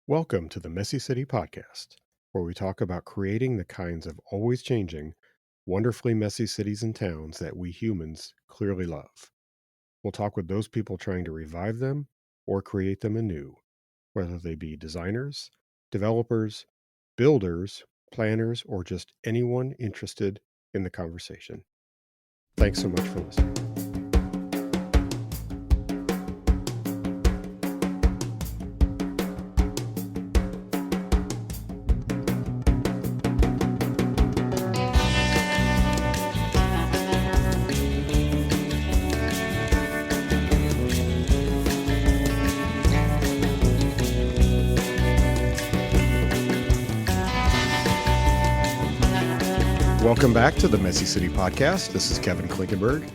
Welcome to the Messy City Podcast, where we talk about creating the kinds of always changing, wonderfully messy cities and towns that we humans clearly love. We'll talk with those people trying to revive them or create them anew, whether they be designers, developers, builders, planners, or just anyone interested in the conversation. Thanks so much for listening. Welcome back to the Messy City Podcast. This is Kevin Klinkenberg.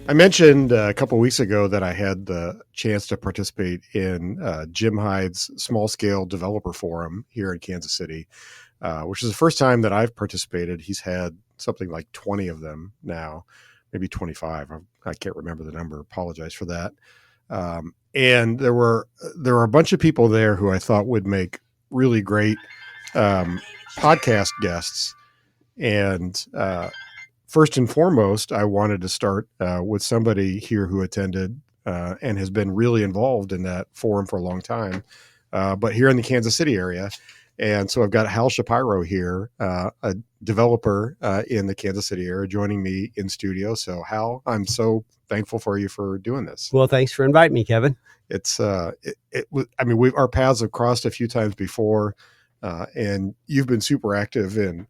I mentioned a couple of weeks ago that I had the chance to participate in Jim Hyde's small-scale developer forum here in Kansas City, which is the first time that I've participated. He's had something like 20 of them now, maybe 25. I can't remember the number. Apologize for that. And there were a bunch of people there who I thought would make really great podcast guests. And first and foremost, I wanted to start with somebody here who attended and has been really involved in that forum for a long time, but here in the Kansas City area. And so I've got Hal Shapiro here, a developer in the Kansas City area, joining me in studio. So Hal, I'm so thankful for you for doing this. Well, thanks for inviting me, Kevin. It's, I mean, our paths have crossed a few times before, and you've been super active in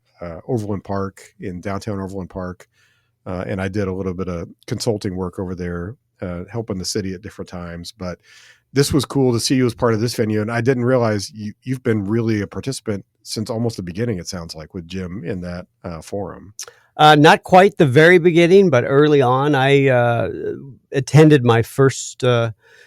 Overland Park, in downtown Overland Park. And I did a little bit of consulting work over there, helping the city at different times. But this was cool to see you as part of this venue. And I didn't realize you've been really a participant since almost the beginning, it sounds like, with Jim in that forum. Not quite the very beginning, but early on, I attended my first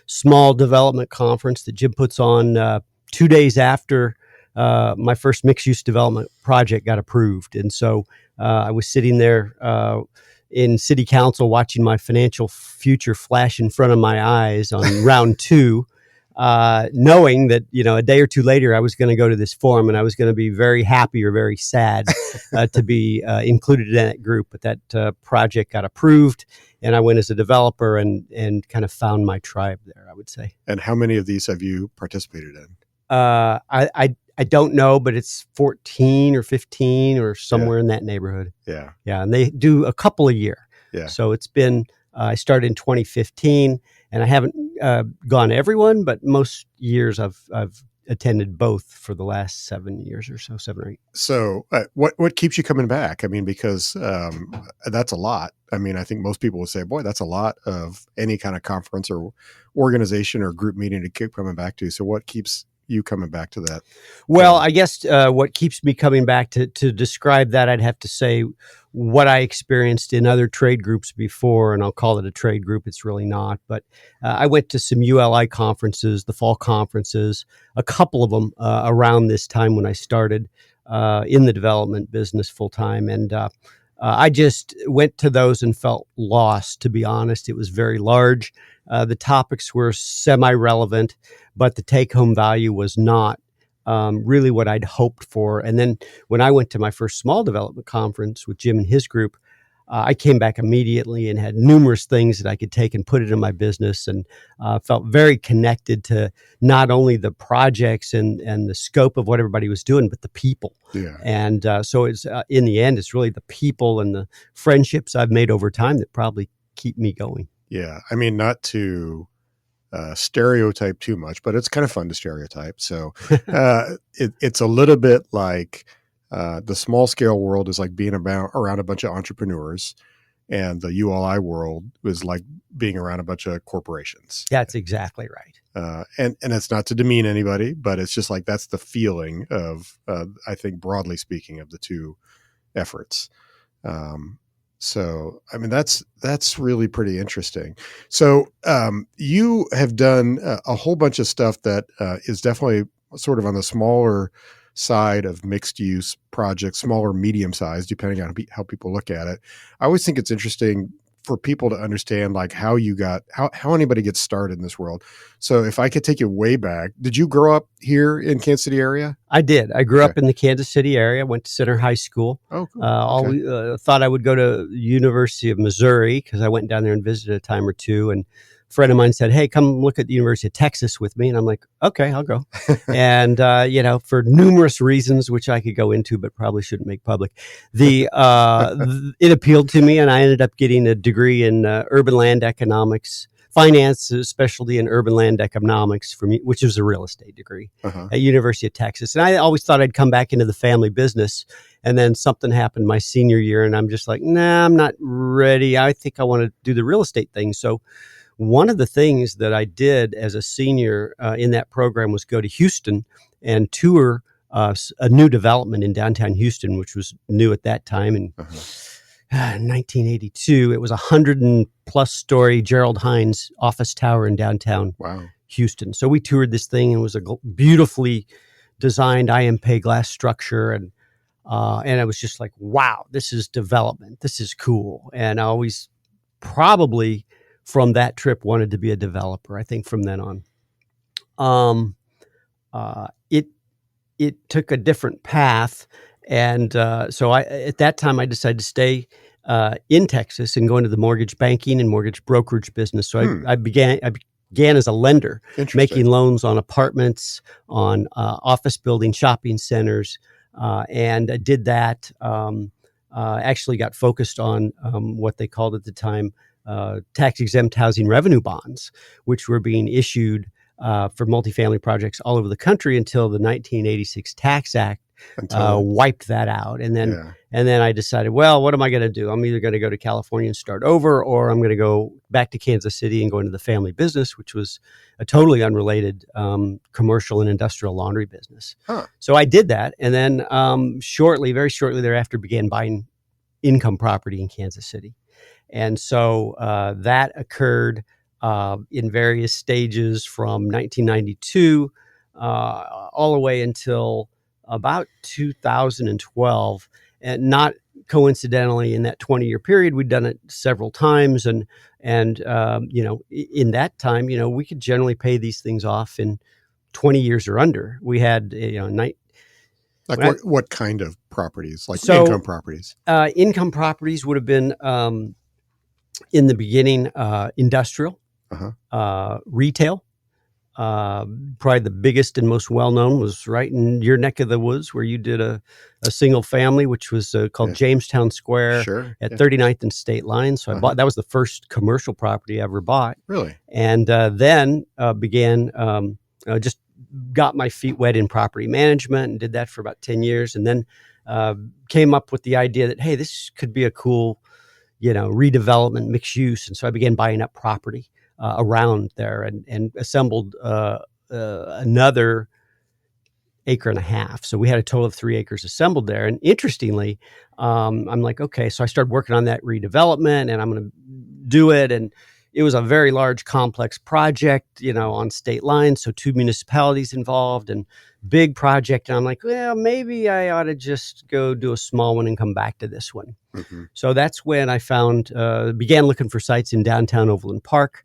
small development conference that Jim puts on 2 days after my first mixed-use development project got approved. And so I was sitting there in city council watching my financial future flash in front of my eyes on round two, knowing that, a day or two later I was going to go to this forum and I was going to be very happy or very sad to be included in that group. But that project got approved, and I went as a developer and kind of found my tribe there, I would say. And how many of these have you participated in? I don't know, but it's 14 or 15 or somewhere in that neighborhood. Yeah. Yeah. And they do a couple a year. Yeah. So it's been, I started in 2015, and I haven't gone to everyone, but most years I've attended both for the last 7 years or so, 7 or 8. So what keeps you coming back? I mean, because that's a lot. I mean, I think most people would say, boy, that's a lot of any kind of conference or organization or group meeting to keep coming back to. So what keeps you coming back to that? Well, I guess what keeps me coming back to describe that, I'd have to say what I experienced in other trade groups before, and I'll call it a trade group. It's really not. But I went to some ULI conferences, the fall conferences, a couple of them around this time when I started in the development business full time. And I just went to those and felt lost, to be honest. It was very large. The topics were semi-relevant, but the take-home value was not really what I'd hoped for. And then when I went to my first small development conference with Jim and his group, I came back immediately and had numerous things that I could take and put it in my business, and felt very connected to not only the projects and the scope of what everybody was doing, but the people. Yeah. And so it's in the end, it's really the people and the friendships I've made over time that probably keep me going. Yeah. I mean, not to stereotype too much, but it's kind of fun to stereotype. So it's a little bit like the small scale world is like being around a bunch of entrepreneurs, and the ULI world is like being around a bunch of corporations. That's exactly right. And it's not to demean anybody, but it's just like that's the feeling of, I think, broadly speaking, of the two efforts. So, I mean, that's really pretty interesting. So you have done a whole bunch of stuff that is definitely sort of on the smaller side of mixed use projects, smaller, medium size, depending on how people look at it. I always think it's interesting for people to understand like how anybody gets started in this world. So if I could take you way back, did you grow up here in Kansas City area? I did. I grew up in the Kansas City area. Went to Center High School. Oh, cool. Thought I would go to University of Missouri because I went down there and visited a time or two. And a friend of mine said, "Hey, come look at the University of Texas with me." And I'm like, "Okay, I'll go." And for numerous reasons, which I could go into, but probably shouldn't make public, it appealed to me, and I ended up getting a degree in urban land economics. Finance, a specialty in urban land economics for me, which is a real estate degree at University of Texas. And I always thought I'd come back into the family business. And then something happened my senior year, and I'm just like, nah, I'm not ready. I think I want to do the real estate thing. So one of the things that I did as a senior in that program was go to Houston and tour a new development in downtown Houston, which was new at that time. And 1982, it was 100+ story Gerald Hines office tower in downtown Houston. So we toured this thing, and it was a beautifully designed IMPay glass structure, and I was just like, wow, this is development. This is cool. And I always probably from that trip wanted to be a developer. I think from then on, it took a different path. And so at that time, I decided to stay in Texas and go into the mortgage banking and mortgage brokerage business. So I began as a lender, making loans on apartments, on office buildings, shopping centers, and I did that. Actually got focused on what they called at the time tax-exempt housing revenue bonds, which were being issued for multifamily projects all over the country until the 1986 Tax Act wiped that out. And then I decided, well, what am I going to do? I'm either going to go to California and start over, or I'm going to go back to Kansas City and go into the family business, which was a totally unrelated commercial and industrial laundry business. So I did that. And then very shortly thereafter, began buying income property in Kansas City. And so that occurred in various stages from 1992 all the way until about 2012. And not coincidentally, in that 20-year period, we'd done it several times. And in that time, we could generally pay these things off in 20 years or under. We had, what kind of properties? Like income properties? Income properties would have been, in the beginning, industrial, retail. Probably the biggest and most well-known was right in your neck of the woods where you did a single family, which was called Jamestown Square at 39th and State Line. So I bought, that was the first commercial property I ever bought. Really? And then began, just got my feet wet in property management and did that for about 10 years. And then came up with the idea that, hey, this could be a cool, redevelopment, mixed use. And so I began buying up property around there and assembled another acre and a half. So we had a total of 3 acres assembled there. And interestingly, I'm like, okay, so I started working on that redevelopment and I'm going to do it. And it was a very large, complex project, on state lines. So 2 municipalities involved and big project. And I'm like, well, maybe I ought to just go do a small one and come back to this one. Mm-hmm. So that's when I began looking for sites in downtown Overland Park.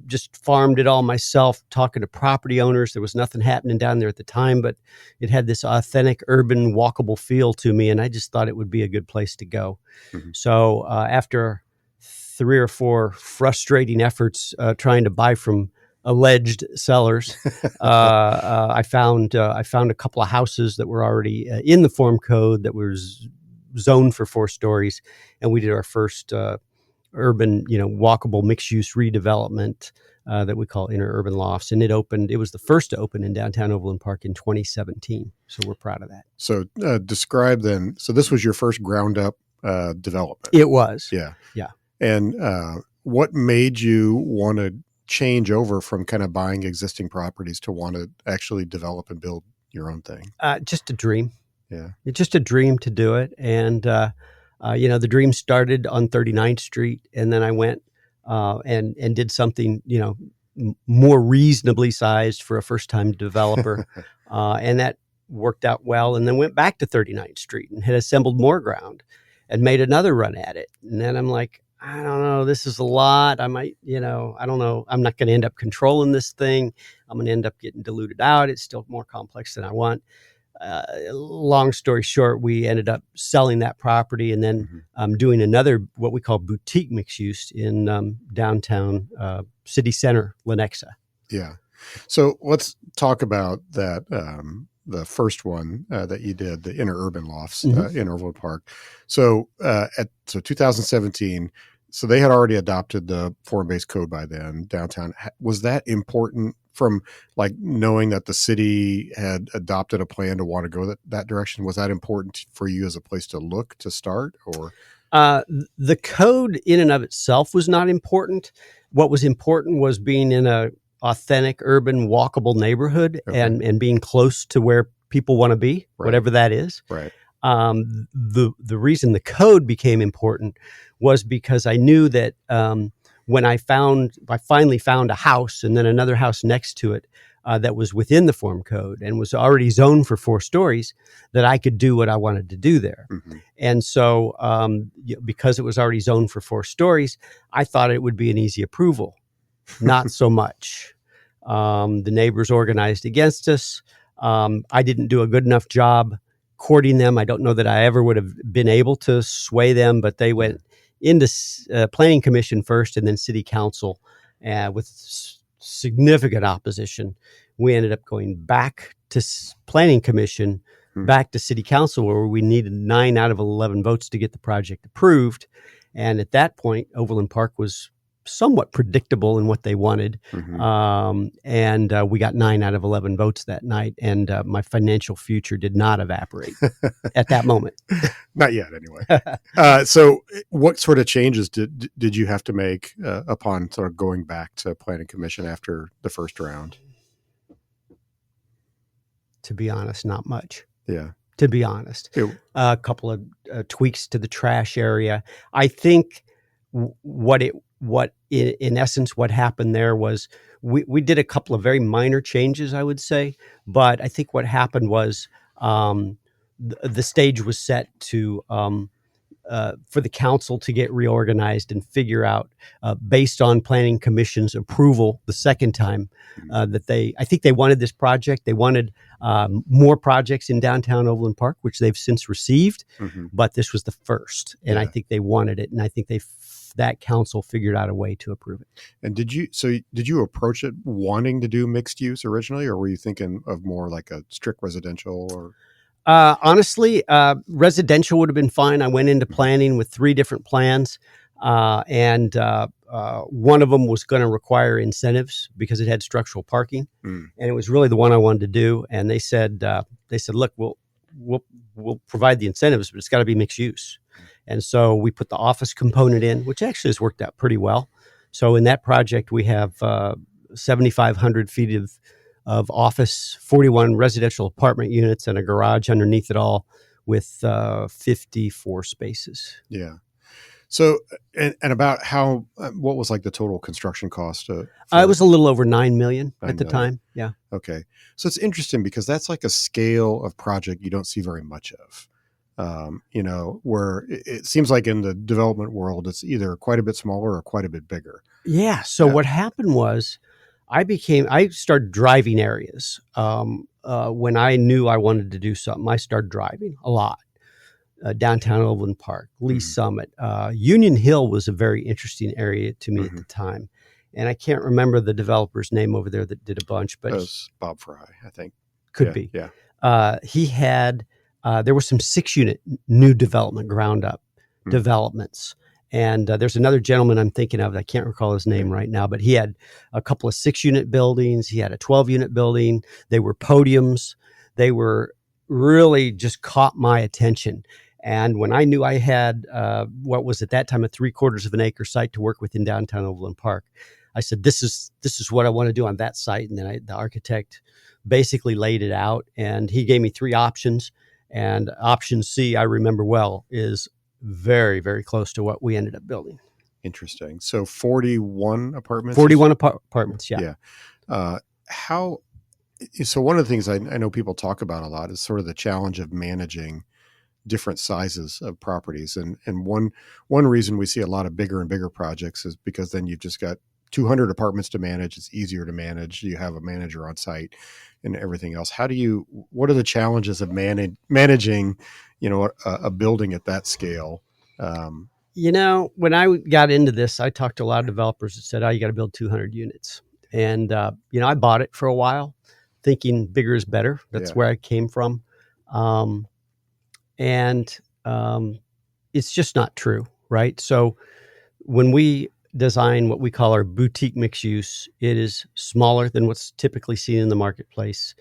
Just farmed it all myself, talking to property owners. There was nothing happening down there at the time, but it had this authentic urban walkable feel to me. And I just thought it would be a good place to go. Mm-hmm. So after 3 or 4 frustrating efforts trying to buy from alleged sellers, I found a couple of houses that were already in the form code that was zoned for 4 stories. And we did our first urban, walkable mixed-use redevelopment that we call Interurban Lofts. And it was the first to open in downtown Overland Park in 2017. So we're proud of that. So describe then, so this was your first ground-up development? It was. Yeah. Yeah. And what made you want to change over from kind of buying existing properties to want to actually develop and build your own thing? Just a dream. Yeah. It's just a dream to do it. And, the dream started on 39th Street. And then I went and did something, more reasonably sized for a first-time developer. And that worked out well. And then went back to 39th Street and had assembled more ground. and made another run at it. And then I'm like, I don't know, this is a lot. I might, I don't know. I'm not going to end up controlling this thing. I'm going to end up getting diluted out. It's still more complex than I want. Long story short, we ended up selling that property and then doing another, what we call boutique mixed use in downtown city center, Lenexa. Yeah. So let's talk about that. The first one that you did, the interurban lofts in Overland Park. So 2017, so they had already adopted the form-based code by then downtown. Was that important from like knowing that the city had adopted a plan to want to go that direction? Was that important for you as a place to look to start, or? The code in and of itself was not important. What was important was being in a authentic, urban, walkable neighborhood and being close to where people want to be, whatever that is. Right. The reason the code became important was because I knew that when I finally found a house and then another house next to it that was within the form code and was already zoned for 4 stories, that I could do what I wanted to do there. And so because it was already zoned for 4 stories, I thought it would be an easy approval. Not so much. The neighbors organized against us. I didn't do a good enough job courting them. I don't know that I ever would have been able to sway them, but they went into planning commission first and then city council with significant opposition. We ended up going back to planning commission, back to city council, where we needed 9 out of 11 votes to get the project approved. And at that point, Overland Park was somewhat predictable in what they wanted. And we got 9 out of 11 votes that night. And my financial future did not evaporate at that moment. Not yet, anyway. So what sort of changes did you have to make upon sort of going back to planning commission after the first round? To be honest, not much. Yeah. To be honest, a couple of tweaks to the trash area. I think what in essence what happened there was we did a couple of very minor changes, I would say, but I think what happened was the stage was set to for the council to get reorganized and figure out based on planning commission's approval the second time that I think they wanted this project. They wanted more projects in downtown Overland Park, which they've since received, but this was the first, and I think they wanted it, and I think that council figured out a way to approve it. And did you approach it wanting to do mixed use originally, or were you thinking of more like a strict residential? Or honestly, residential would have been fine. I went into planning with 3 different plans, and one of them was going to require incentives because it had structural parking, and it was really the one I wanted to do. And they said, look, we'll provide the incentives, but it's got to be mixed use. And so we put the office component in, which actually has worked out pretty well. So in that project, we have 7,500 feet of office, 41 residential apartment units, and a garage underneath it all with 54 spaces. Yeah. So, and about what was like the total construction cost? It was a little over $9 million at the time. Yeah. Okay. So it's interesting because that's like a scale of project you don't see very much of. Where it seems like in the development world, it's either quite a bit smaller or quite a bit bigger. Yeah. So what happened was I started driving areas. When I knew I wanted to do something, I started driving a lot. Downtown Overland Park, Lee Summit, Union Hill was a very interesting area to me at the time. And I can't remember the developer's name over there that did a bunch, but it was Bob Fry, I think. Could be. Yeah. He had, there were some 6-unit new development, ground up developments. And there's another gentleman I'm thinking of. I can't recall his name right now, but he had a couple of 6-unit buildings. He had a 12-unit building. They were podiums. They were really just caught my attention. And when I knew I had what was at that time a 3/4 of an acre site to work with in downtown Overland Park, I said, this is what I want to do on that site. And then the architect basically laid it out, and he gave me 3 options. And option C, I remember well, is very, very close to what we ended up building. Interesting. So 41 apartments? 41 apartments, yeah. Yeah. So one of the things I know people talk about a lot is sort of the challenge of managing different sizes of properties. And one reason we see a lot of bigger and bigger projects is because then you've just got 200 apartments to manage. It's easier to manage. You have a manager on site and everything else. What are the challenges of managing, a building at that scale? When I got into this, I talked to a lot of developers that said, "Oh, you got to build 200 units." And, I bought it for a while thinking bigger is better. That's where I came from. And it's just not true, right? So when we design what we call our boutique mixed use, it is smaller than what's typically seen in the marketplace.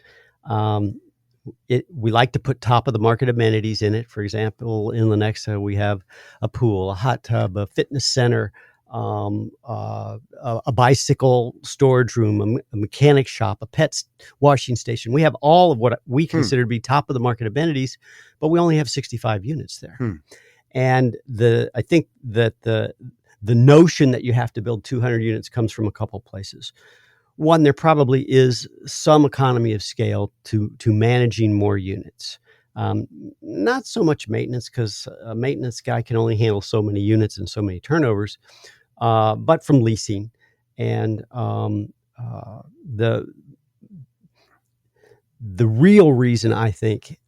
We like to put top of the market amenities in it. For example, in Lenexa, we have a pool, a hot tub, a fitness center, a bicycle storage room, a mechanic shop, a pet washing station. We have all of what we consider to be top of the market amenities, but we only have 65 units there. And I think that the notion that you have to build 200 units comes from a couple places. One, there probably is some economy of scale to managing more units. Not so much maintenance, because a maintenance guy can only handle so many units and so many turnovers, but from leasing. And the real reason I think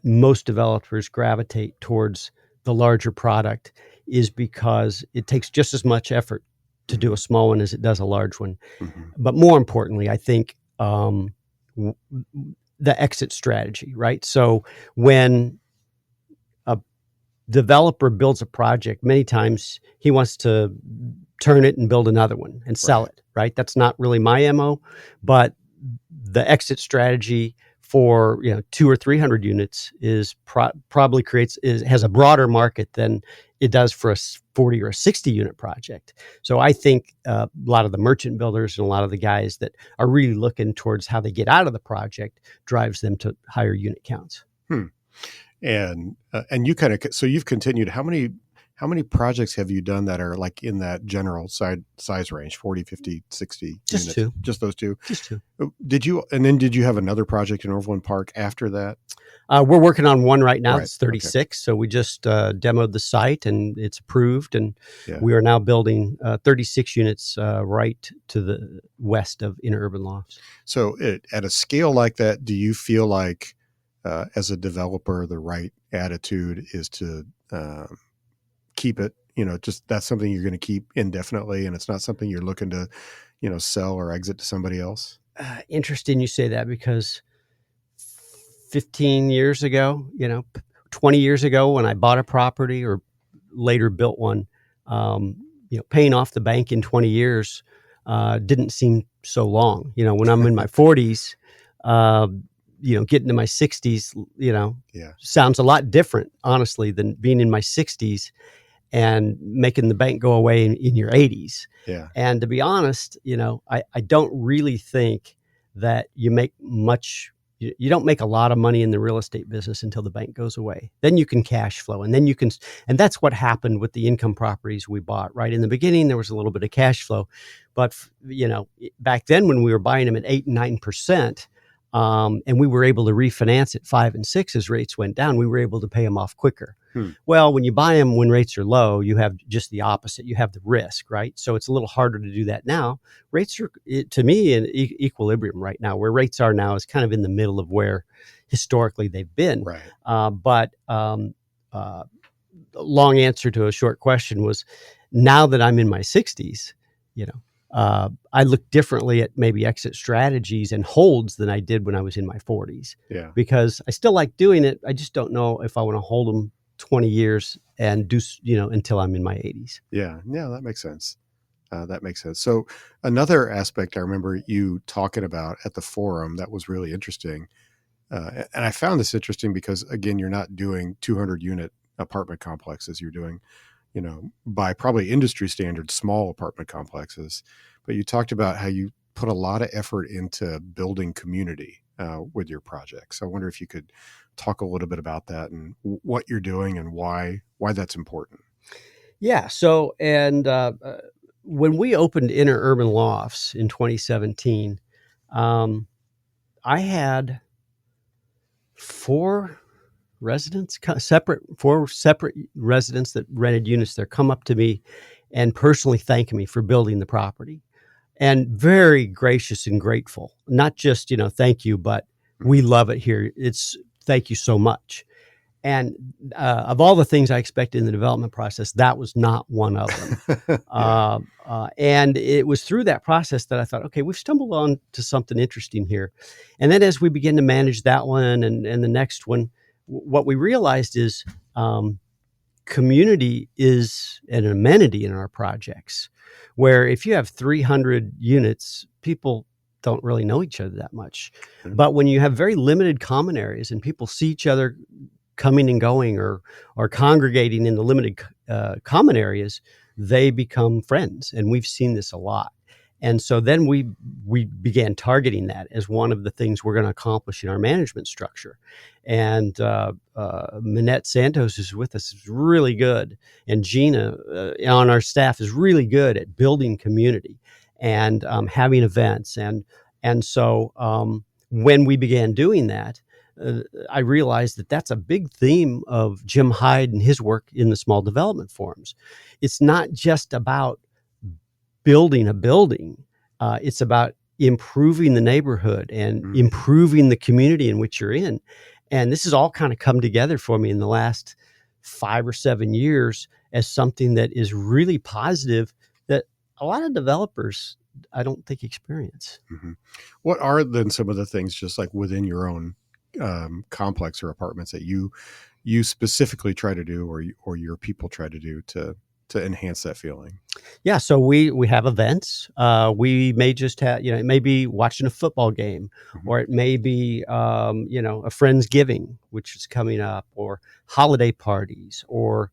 most developers gravitate towards the larger product is because it takes just as much effort to do a small one as it does a large one. Mm-hmm. But more importantly, I think the exit strategy, right? So when a developer builds a project, many times he wants to turn it and build another one and sell it, right? That's not really my MO, but the exit strategy for 200 or 300 units is probably has a broader market than it does for a 40 or a 60 unit project. So I think a lot of the merchant builders and a lot of the guys that are really looking towards how they get out of the project drives them to higher unit counts. And you so you've continued. How many projects have you done that are like in that general size range, 40, 50, 60 Just units? two. Just those two? Just two. Did you have another project in Overland Park after that? We're working on one right now. It's 36. Okay. So we just demoed the site and it's approved. And we are now building 36 units right to the west of Inner Urban Lofts. So at a scale like that, do you feel like as a developer, the right attitude is to keep it, just that's something you're going to keep indefinitely, and it's not something you're looking to, sell or exit to somebody else? Interesting you say that, because 15 years ago, 20 years ago, when I bought a property or later built one, paying off the bank in 20 years didn't seem so long. When I'm in my 40s, getting to my 60s, sounds a lot different, honestly, than being in my 60s and making the bank go away in your 80s. Yeah. And to be honest, I don't really think that you don't make a lot of money in the real estate business until the bank goes away. Then you can cash flow, and then and that's what happened with the income properties we bought, right? In the beginning, there was a little bit of cash flow, but back then when we were buying them at 8 and 9%, and we were able to refinance at 5 and 6 as rates went down, we were able to pay them off quicker. Well, when you buy them when rates are low, you have just the opposite. You have the risk, right? So it's a little harder to do that now. Rates are, to me, in equilibrium right now. Where rates are now is kind of in the middle of where historically they've been. Right. But long answer to a short question was, now that I'm in my 60s, I look differently at maybe exit strategies and holds than I did when I was in my 40s. Yeah. Because I still like doing it. I just don't know if I want to hold them 20 years and do, until I'm in my 80s. Yeah. Yeah, that makes sense. That makes sense. So another aspect I remember you talking about at the forum that was really interesting, and I found this interesting because, again, you're not doing 200 unit apartment complexes. You're doing, by probably industry standards, small apartment complexes. But you talked about how you put a lot of effort into building community with your projects. So I wonder if you could talk a little bit about that and what you're doing and why that's important. Yeah. So, and when we opened Inner Urban Lofts in 2017, I had 4 residents, four separate residents that rented units there, come up to me and personally thank me for building the property, and very gracious and grateful. Not just, thank you, but we love it here. It's thank you so much. And of all the things I expected in the development process, that was not one of them. Yeah. And it was through that process that I thought, okay, we've stumbled on to something interesting here. And then as we begin to manage that one and the next one, what we realized is community is an amenity in our projects, where if you have 300 units, people don't really know each other that much. Mm-hmm. But when you have very limited common areas and people see each other coming and going or congregating in the limited common areas, they become friends. And we've seen this a lot. And so then we began targeting that as one of the things we're going to accomplish in our management structure. And Minette Santos is with us, is really good. And Gina on our staff is really good at building community and having events. And so when we began doing that, I realized that that's a big theme of Jim Hyde and his work in the small development forums. It's not just about building a building. It's about improving the neighborhood and improving the community in which you're in. And this has all kind of come together for me in the last 5 or 7 years as something that is really positive that a lot of developers, I don't think, experience. Mm-hmm. What are then some of the things just like within your own complex or apartments that you specifically try to do or your people try to do to enhance that feeling? Yeah, so we have events. We may just have, it may be watching a football game, or it may be, a Friendsgiving, which is coming up, or holiday parties, or,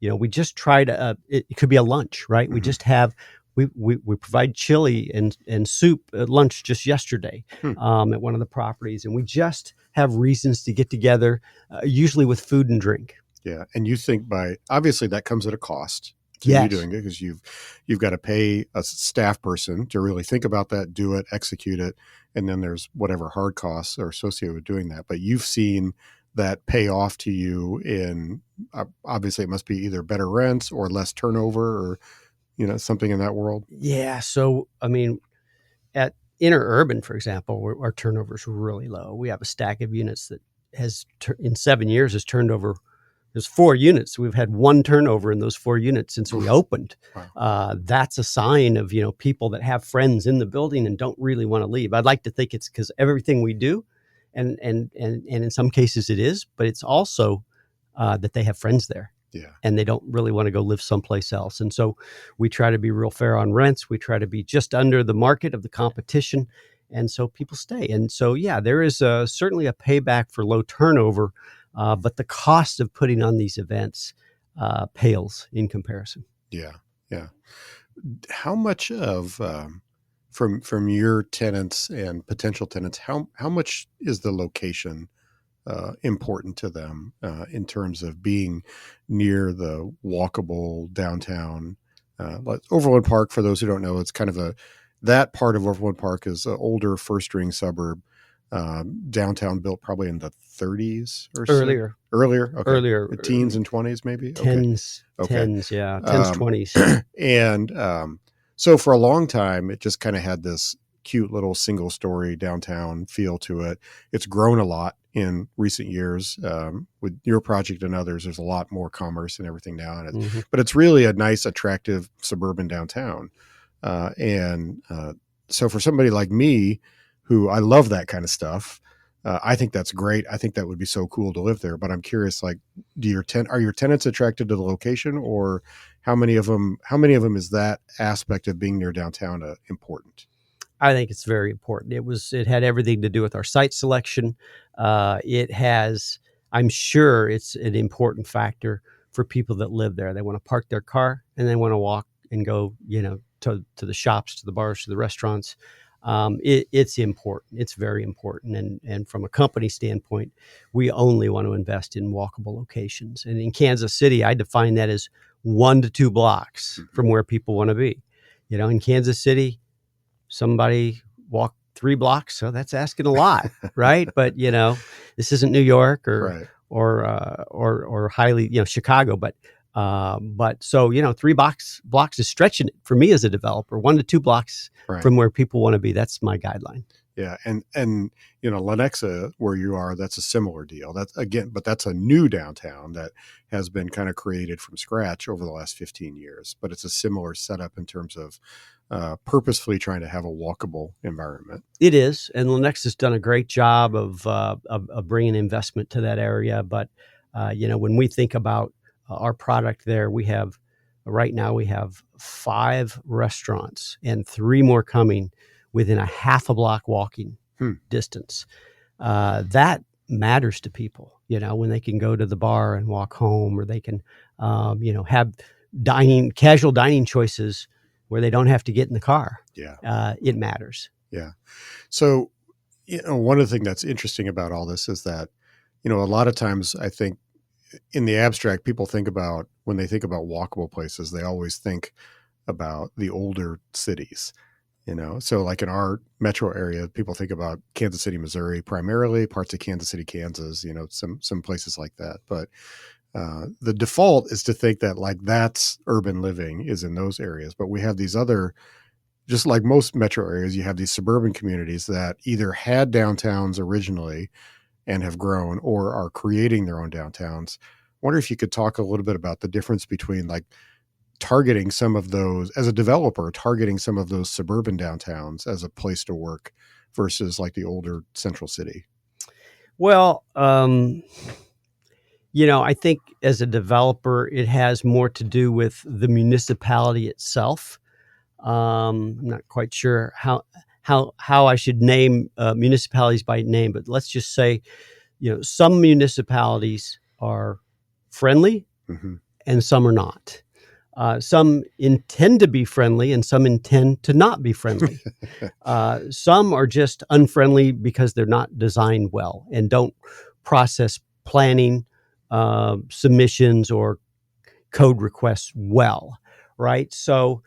we just try to, it could be a lunch, right? We just have, we provide chili and soup at lunch just yesterday at one of the properties. And we just have reasons to get together, usually with food and drink. Yeah. And you think obviously that comes at a cost to Yes. you doing it, because you've got to pay a staff person to really think about that, do it, execute it. And then there's whatever hard costs are associated with doing that. But you've seen that pay off to you in, obviously it must be either better rents or less turnover or, something in that world. Yeah. So, I mean, at Interurban, for example, our turnover is really low. We have a stack of units that has in 7 years has turned over. There's 4 units. We've had 1 turnover in those 4 units since we opened. Wow. That's a sign of, people that have friends in the building and don't really want to leave. I'd like to think it's because everything we do, and in some cases it is, but it's also that they have friends there. Yeah. And they don't really want to go live someplace else. And so we try to be real fair on rents. We try to be just under the market of the competition. And so people stay. And so, yeah, there is certainly a payback for low turnover. But the cost of putting on these events pales in comparison. Yeah, yeah. How much of from your tenants and potential tenants, how much is the location important to them in terms of being near the walkable downtown? Like Overland Park, for those who don't know, it's kind of that part of Overland Park is an older first-ring suburb. Downtown built probably in the 30s or earlier. So. Earlier? Okay. Earlier. Teens and 20s maybe? Tens, yeah. 10s, 20s. And so for a long time, it just kind of had this cute little single-story downtown feel to it. It's grown a lot in recent years. With your project and others, there's a lot more commerce and everything now. But it's really a nice, attractive suburban downtown. So for somebody like me, who I love that kind of stuff, I think that's great. I think that would be so cool to live there. But I'm curious, like, are your tenants attracted to the location, or how many of them is that aspect of being near downtown important? I think it's very important. It had everything to do with our site selection. I'm sure it's an important factor for people that live there. They want to park their car and they want to walk and go, to the shops, to the bars, to the restaurants. It's important. It's very important. And from a company standpoint, we only want to invest in walkable locations. And in Kansas City, I define that as 1 to 2 blocks from where people want to be. In Kansas City, somebody walk 3 blocks, so that's asking a lot, right? But this isn't New York Right. or highly Chicago, but so 3 blocks is stretching it for me as a developer. 1 to 2 blocks Right. from where people want to be. That's my guideline. Yeah, and Lenexa, where you are, that's a similar deal. But that's a new downtown that has been kind of created from scratch over the last 15 years. But it's a similar setup in terms of purposefully trying to have a walkable environment. It is, and Lenexa's done a great job of bringing investment to that area. But when we think about our product there, right now we have 5 restaurants and 3 more coming within a half a block walking distance. That matters to people, when they can go to the bar and walk home, or they can, have casual dining choices where they don't have to get in the car. Yeah. It matters. Yeah. So, one of the things that's interesting about all this is that, a lot of times I think in the abstract, people when they think about walkable places, they always think about the older cities. So like in our metro area, people think about Kansas City, Missouri, primarily, parts of Kansas City, Kansas, some places like that. But the default is to think that like that's urban living is in those areas. But we have these other, just like most metro areas, you have these suburban communities that either had downtowns originally and have grown or are creating their own downtowns. I wonder if you could talk a little bit about the difference between like targeting some of those as a developer, targeting some of those suburban downtowns as a place to work versus like the older central city. Well, I think as a developer, it has more to do with the municipality itself. I'm not quite sure how I should name municipalities by name, but let's just say, some municipalities are friendly and some are not. Some intend to be friendly and some intend to not be friendly. Some are just unfriendly because they're not designed well and don't process planning, submissions, or code requests well, right? So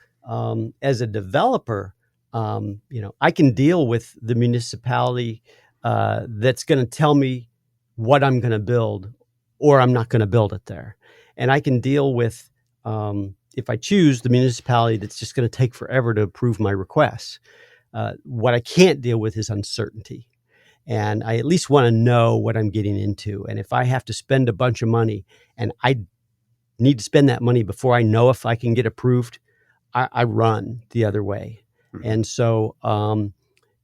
as a developer, I can deal with the municipality that's going to tell me what I'm going to build, or I'm not going to build it there. And I can deal with, if I choose, the municipality that's just going to take forever to approve my requests. What I can't deal with is uncertainty. And I at least want to know what I'm getting into. And if I have to spend a bunch of money and I need to spend that money before I know if I can get approved, I run the other way. And so,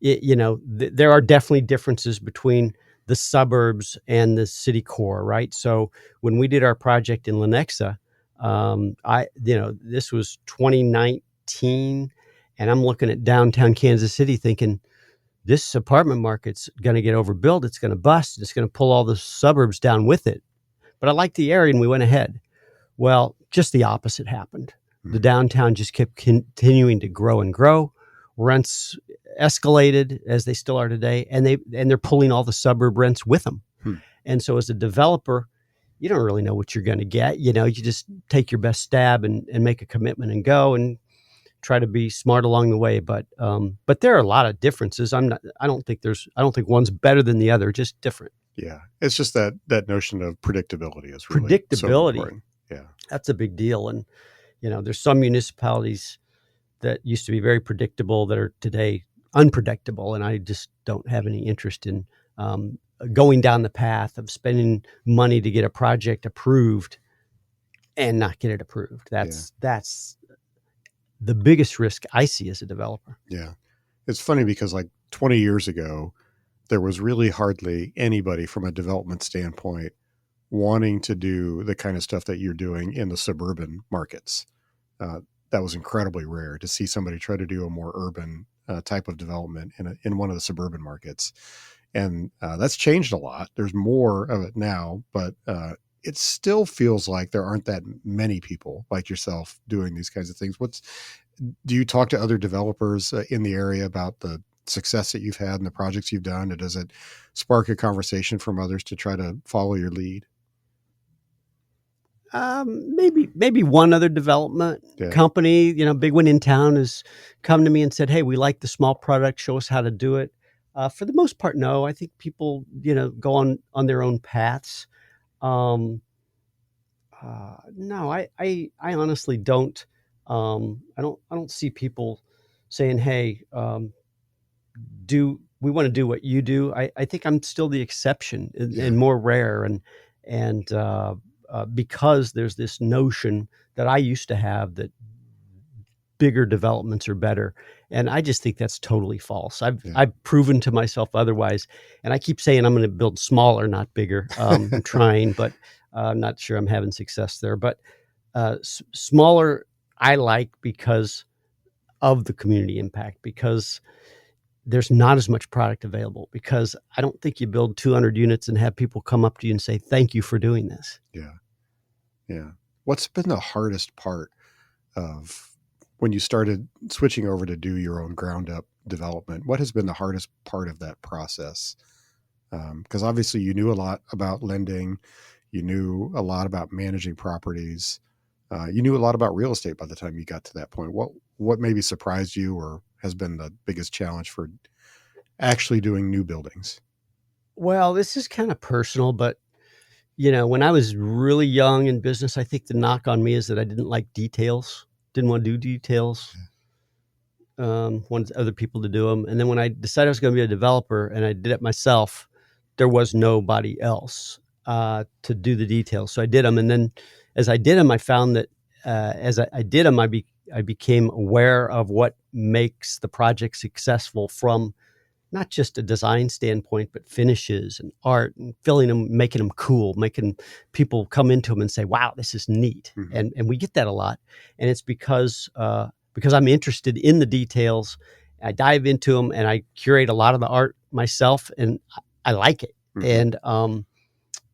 there are definitely differences between the suburbs and the city core, right? So when we did our project in Lenexa, this was 2019, and I'm looking at downtown Kansas City thinking, this apartment market's going to get overbuilt. It's going to bust. It's going to pull all the suburbs down with it. But I liked the area and we went ahead. Well, just the opposite happened. The downtown just kept continuing to grow and grow. Rents escalated, as they still are today, and they're pulling all the suburb rents with them. And so as a developer, you don't really know what you're going to get. You just take your best stab and make a commitment and go and try to be smart along the way. But there are a lot of differences. I don't think one's better than the other, just different. Yeah. It's just that notion of predictability is really so important. Yeah. That's a big deal. And, there's some municipalities that used to be very predictable that are today unpredictable. And I just don't have any interest in going down the path of spending money to get a project approved and not get it approved. That's the biggest risk I see as a developer. Yeah. It's funny because like 20 years ago, there was really hardly anybody from a development standpoint wanting to do the kind of stuff that you're doing in the suburban markets. That was incredibly rare to see somebody try to do a more urban type of development in one of the suburban markets. And that's changed a lot. There's more of it now, but it still feels like there aren't that many people like yourself doing these kinds of things. Do you talk to other developers in the area about the success that you've had and the projects you've done? And does it spark a conversation from others to try to follow your lead? Maybe one other development Yeah. company, big one in town, has come to me and said, "Hey, we like the small product. Show us how to do it." For the most part, no. I think people, go on their own paths. Um, no, I honestly don't. I don't see people saying, "Hey, do we want to do what you do?" I think I'm still the exception Yeah. and more rare, and because there's this notion that I used to have that bigger developments are better, and I just think that's totally false. Yeah. I've proven to myself otherwise, and I keep saying I'm going to build smaller, not bigger. I'm trying, but I'm not sure I'm having success there. But smaller, I like because of the community impact, because there's not as much product available, because I don't think you build 200 units and have people come up to you and say, "Thank you for doing this." Yeah. Yeah. What's been the hardest part of when you started switching over to do your own ground up development? What has been the hardest part of that process? Because obviously you knew a lot about lending, you knew a lot about managing properties, you knew a lot about real estate by the time you got to that point. What maybe surprised you or has been the biggest challenge for actually doing new buildings? Well, this is kind of personal, but when I was really young in business, I think the knock on me is that I didn't like details, didn't want to do details, wanted other people to do them. And then when I decided I was going to be a developer and I did it myself, there was nobody else to do the details. So I did them. And then as I did them, I found that as I did them, I became aware of what makes the project successful from not just a design standpoint, but finishes and art and filling them, making them cool, making people come into them and say, "Wow, this is neat." Mm-hmm. And we get that a lot. And it's because I'm interested in the details. I dive into them and I curate a lot of the art myself, and I like it. Mm-hmm.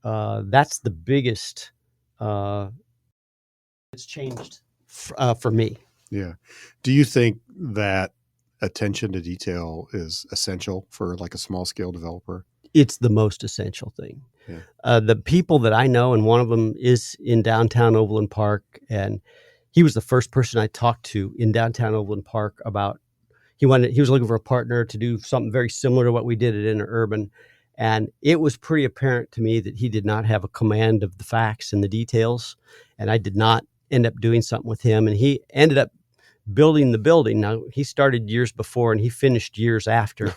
And that's the biggest. It's changed for me. Yeah. Do you think that attention to detail is essential for like a small scale developer? It's the most essential thing. Yeah. The people that I know, and one of them is in downtown Overland Park, and he was the first person I talked to in downtown Overland Park about. He was looking for a partner to do something very similar to what we did at Interurban, and it was pretty apparent to me that he did not have a command of the facts and the details, and I did not end up doing something with him, and he ended up building the building. Now, he started years before and he finished years after,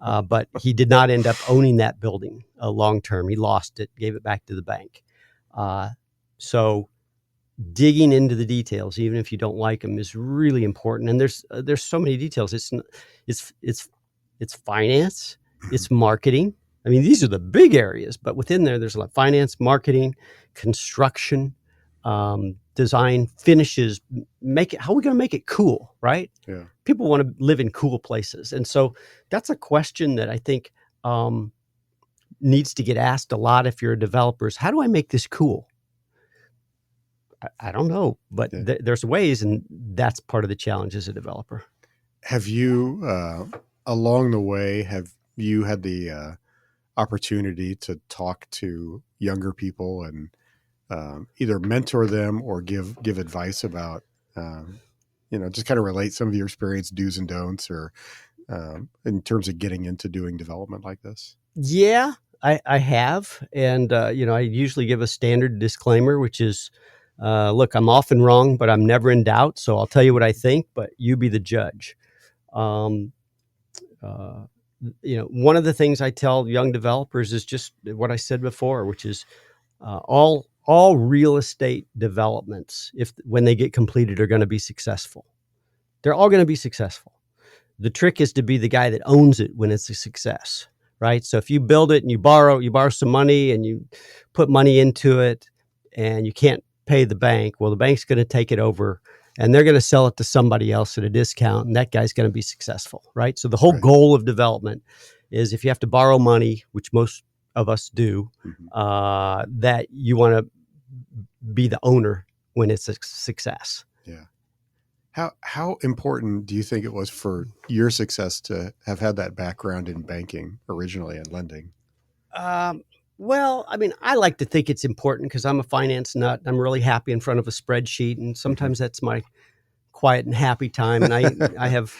but he did not end up owning that building long term. He lost it, gave it back to the bank. So digging into the details, even if you don't like them, is really important. And there's so many details. It's finance, it's marketing. I mean, these are the big areas, but within there's a lot of finance, marketing, construction, design, finishes. How are we going to make it cool, right? Yeah. People want to live in cool places, and so that's a question that I think needs to get asked a lot if you're a developer. Is, how do I make this cool? I don't know, but Yeah. there's ways, and that's part of the challenge as a developer. Have you, along the way, have you had the opportunity to talk to younger people and either mentor them or give advice about, just kind of relate some of your experience, do's and don'ts, or in terms of getting into doing development like this? Yeah, I have. And, I usually give a standard disclaimer, which is, look, I'm often wrong, but I'm never in doubt. So I'll tell you what I think, but you be the judge. Um, one of the things I tell young developers is just what I said before, which is all real estate developments, when they get completed, are going to be successful. They're all going to be successful. The trick is to be the guy that owns it when it's a success, right? So if you build it and you borrow some money and you put money into it and you can't pay the bank, well, the bank's going to take it over and they're going to sell it to somebody else at a discount, and that guy's going to be successful, right? So the whole goal of development is, if you have to borrow money, which most of us do, that you want to be the owner when it's a success. Yeah. How important do you think it was for your success to have had that background in banking originally and lending? Well, I mean, I like to think it's important because I'm a finance nut. I'm really happy in front of a spreadsheet, and Mhm. sometimes that's my quiet and happy time. And I have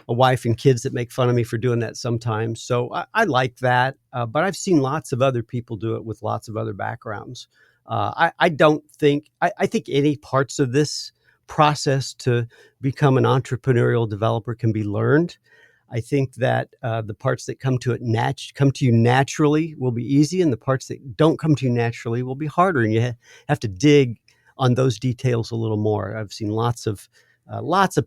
a wife and kids that make fun of me for doing that sometimes. So I like that. But I've seen lots of other people do it with lots of other backgrounds. I don't think, I think any parts of this process to become an entrepreneurial developer can be learned. I think that the parts that come to you naturally will be easy, and the parts that don't come to you naturally will be harder, and you have to dig on those details a little more. I've seen lots of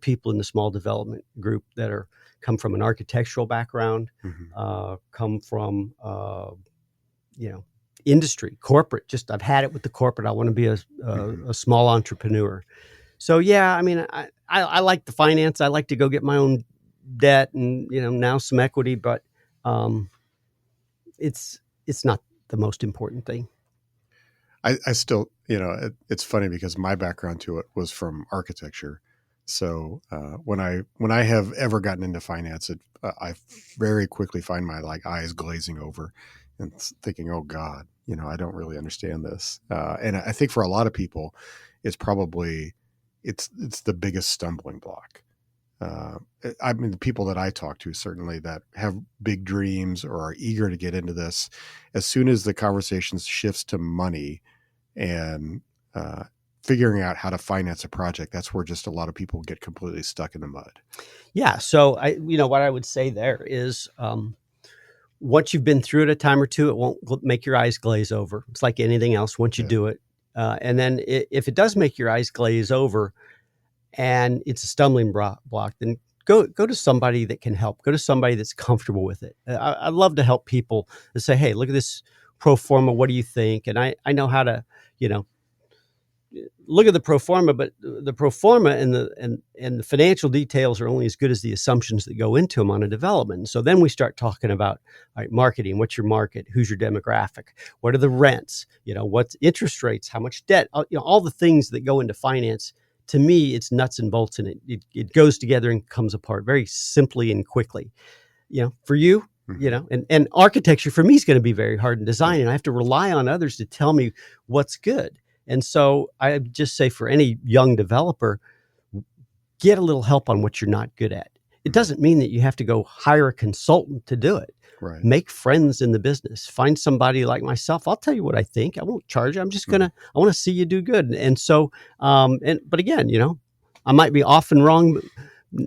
people in the small development group that are come from an architectural background, Mhm. come from you know industry, corporate. Just I've had it with the corporate. I want to be Mhm. a small entrepreneur. So yeah, I mean, I like the finance. I like to go get my own debt and now some equity, but um, it's not the most important thing. I still, it's funny because my background to it was from architecture. So when I have ever gotten into finance, I very quickly find my like eyes glazing over and thinking, oh God, I don't really understand this. And I think for a lot of people, it's probably it's the biggest stumbling block. Uh, I mean, the people that I talk to certainly that have big dreams or are eager to get into this, as soon as the conversation shifts to money and uh, figuring out how to finance a project, that's where just a lot of people get completely stuck in the mud. Yeah. So what I would say there is, once you've been through it a time or two, it won't make your eyes glaze over. It's like anything else. Once you Yeah. do it, and then if it does make your eyes glaze over, and it's a stumbling block, then go to somebody that can help. Go to somebody that's comfortable with it. I love to help people and say, "Hey, look at this pro forma. What do you think?" And I know how to, you know, look at the pro forma, but the pro forma and the financial details are only as good as the assumptions that go into them on a development. So then we start talking about, all right, marketing. What's your market? Who's your demographic? What are the rents? What's interest rates? How much debt? All the things that go into finance. To me, it's nuts and bolts, and it goes together and comes apart very simply and quickly. For you, Hmm. and architecture for me is going to be very hard in Yeah. design, and I have to rely on others to tell me what's good. And so I just say for any young developer, get a little help on what you're not good at. It Hmm. doesn't mean that you have to go hire a consultant to do it. Right. Make friends in the business. Find somebody like myself. I'll tell you what I think. I won't charge you. Hmm. I want to see you do good. And so, but again, I might be often wrong, but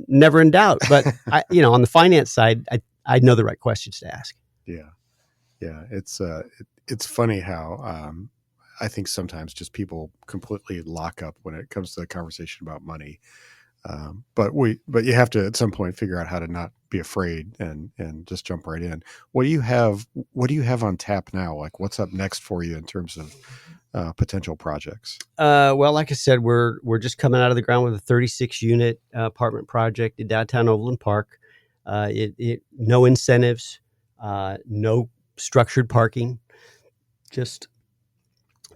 never in doubt. But on the finance side, I know the right questions to ask. Yeah. Yeah. It's funny how I think sometimes just people completely lock up when it comes to the conversation about money. But you have to at some point figure out how to not be afraid and just jump right in. What do you have on tap now? Like what's up next for you in terms of potential projects? Well, like I said, we're just coming out of the ground with a 36 unit apartment project in downtown Overland Park. No incentives, no structured parking, just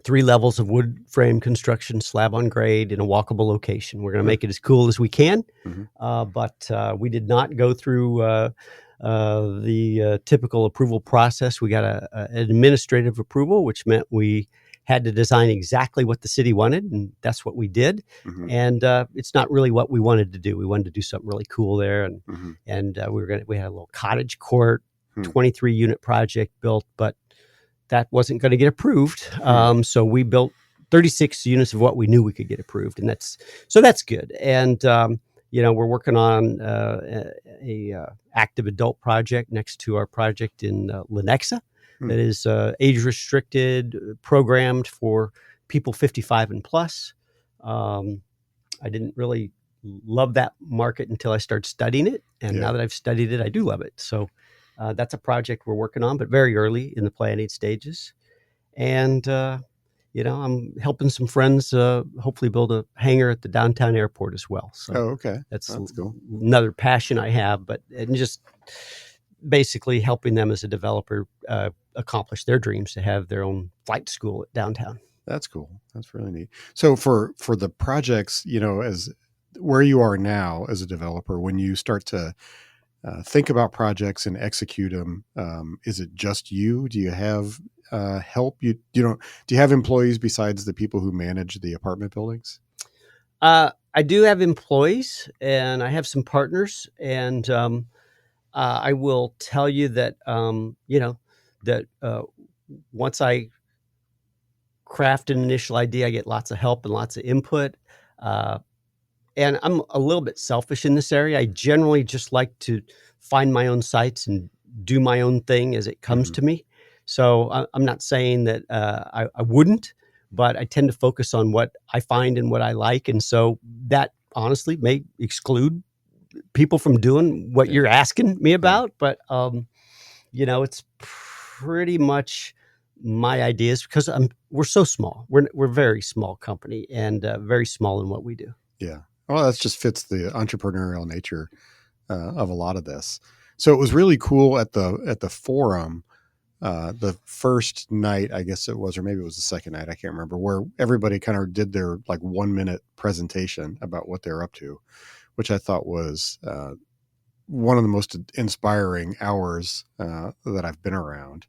3 levels of wood frame construction, slab on grade, in a walkable location. We're going to Huh. make it as cool as we can, Hmm. but we did not go through the typical approval process. We got an administrative approval, which meant we had to design exactly what the city wanted, and that's what we did. Hmm. And it's not really what we wanted to do. We wanted to do something really cool there, and Hmm. we had a little cottage court, Hmm. 23 unit project built, but that wasn't going to get approved. Hmm. So we built 36 units of what we knew we could get approved, and that's good. And we're working on a active adult project next to our project in Lenexa Hmm. that is age restricted, programmed for people 55 and plus. Um, I didn't really love that market until I started studying it, and Yeah. now that I've studied it, I do love it. So that's a project we're working on, but very early in the planning stages. And I'm helping some friends hopefully build a hangar at the downtown airport as well. So Oh, okay. that's That's cool. another passion I have, but and just basically helping them as a developer accomplish their dreams to have their own flight school at downtown. That's cool. That's really neat. So for the projects, as where you are now as a developer, when you start to think about projects and execute them. Is it just you? Do you have help? You don't? Do you have employees besides the people who manage the apartment buildings? I do have employees, and I have some partners, and I will tell you that that once I craft an initial idea, I get lots of help and lots of input. Uh, and I'm a little bit selfish in this area. I generally just like to find my own sites and do my own thing as it comes Mhm. to me. So I'm not saying that I wouldn't, but I tend to focus on what I find and what I like. And so that honestly may exclude people from doing what Yeah, you're asking me yeah, about. But, it's pretty much my ideas because we're so small. We're a very small company and very small in what we do. yeah. Well, that just fits the entrepreneurial nature of a lot of this. So it was really cool at the forum. The first night, I guess it was, or maybe it was the second night, I can't remember, where everybody kind of did their like 1 minute presentation about what they're up to, which I thought was one of the most inspiring hours that I've been around.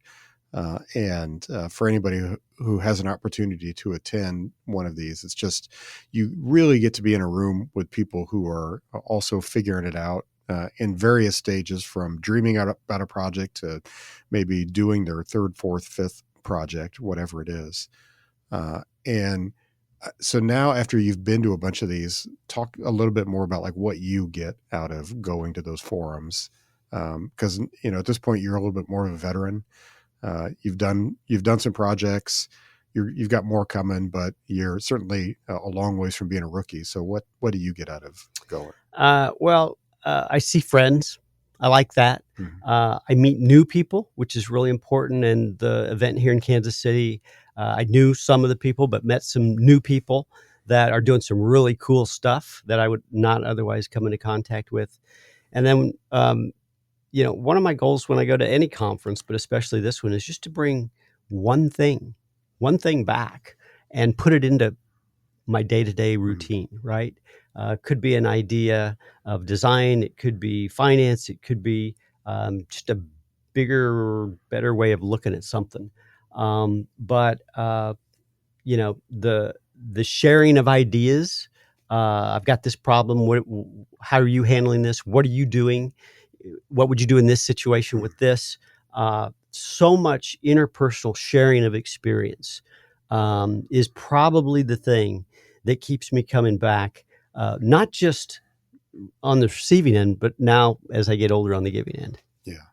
And for anybody who has an opportunity to attend one of these, it's just you really get to be in a room with people who are also figuring it out in various stages, from dreaming out about a project to maybe doing their third, fourth, fifth project, whatever it is. And so now, after you've been to a bunch of these, talk a little bit more about like what you get out of going to those forums, because at this point you're a little bit more of a veteran. You've done some projects. You've got more coming, but you're certainly a long ways from being a rookie. So what do you get out of going? I see friends. I like that. Mhm. I meet new people, which is really important. And the event here in Kansas City, I knew some of the people, but met some new people that are doing some really cool stuff that I would not otherwise come into contact with. And then, one of my goals when I go to any conference, but especially this one, is just to bring one thing, one thing back and put it into my day-to-day Mhm. routine, right? Could be an idea of design. It could be finance. It could be just a bigger, better way of looking at something. But the sharing of ideas. I've got this problem. How are you handling this? What are you doing? What would you do in this situation with this? So much interpersonal sharing of experience is probably the thing that keeps me coming back, not just on the receiving end, but now as I get older on the giving end. Yeah,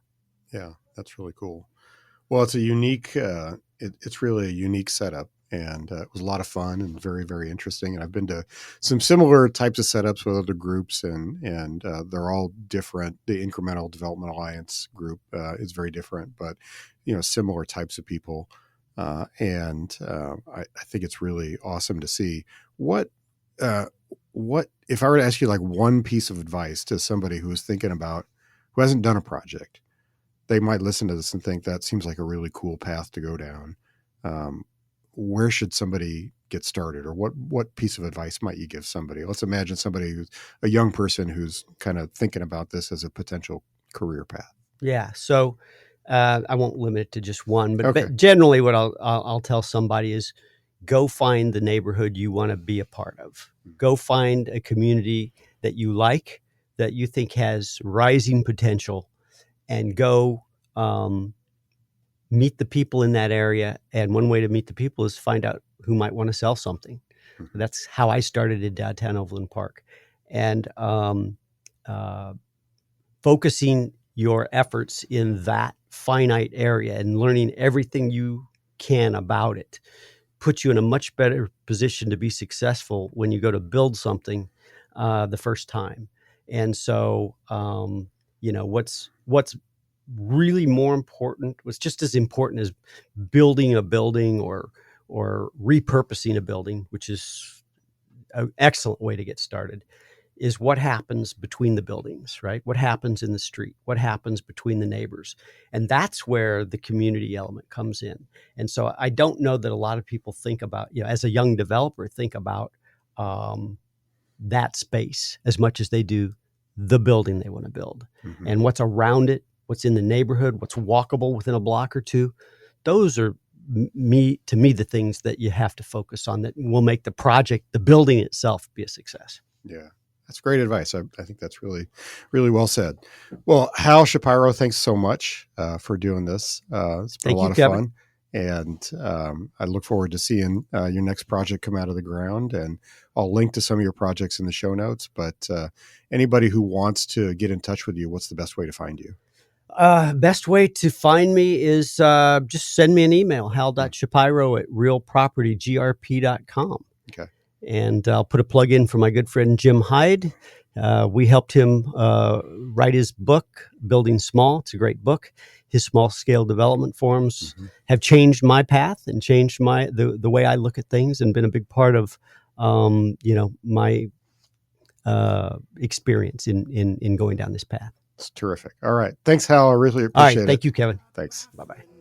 yeah, that's really cool. Well, it's a unique. It's really a unique setup, and it was a lot of fun and very, very interesting. And I've been to some similar types of setups with other groups, and they're all different. The Incremental Development Alliance group is very different, but similar types of people. And I think it's really awesome to see what. Uh, what if I were to ask you like one piece of advice to somebody who is thinking about who hasn't done a project? They might listen to this and think that seems like a really cool path to go down. Um, where should somebody get started, or what piece of advice might you give somebody? Let's imagine somebody who's a young person who's kind of thinking about this as a potential career path. Yeah. So I won't limit it to just one, but, Okay. but generally, what I'll tell somebody is go find the neighborhood you want to be a part of. Go find a community that you like, that you think has rising potential, and go meet the people in that area. And one way to meet the people is find out who might want to sell something. Mhm. That's how I started in downtown Overland Park. And uh, focusing your efforts in that finite area and learning everything you can about it puts you in a much better position to be successful when you go to build something the first time. And so, what's really more important, what's just as important as building a building or repurposing a building, which is an excellent way to get started, is what happens between the buildings, right? What happens in the street? What happens between the neighbors? And that's where the community element comes in. And so I don't know that a lot of people think about, as a young developer, think about that space as much as they do the building they want to build, Mhm. and what's around it, what's in the neighborhood, what's walkable within a block or two. Those are to me, the things that you have to focus on that will make the project, the building itself, be a success. Yeah, that's great advice. I think that's really, really well said. Well, Hal Shapiro, thanks so much for doing this. It's been Thank a you, lot of Kevin. fun. And I look forward to seeing your next project come out of the ground. And I'll link to some of your projects in the show notes. But anybody who wants to get in touch with you, what's the best way to find you? Best way to find me is just send me an email, hal.shapiro@realpropertygrp.com. Okay. And I'll put a plug in for my good friend Jim Hyde. We helped him write his book, Building Small. It's a great book. His small scale development forums have changed my path and changed the way I look at things, and been a big part of my experience in going down this path. It's terrific. All right. Thanks, Hal. I really All right. appreciate it. Thank you, Kevin. Thanks. Bye-bye.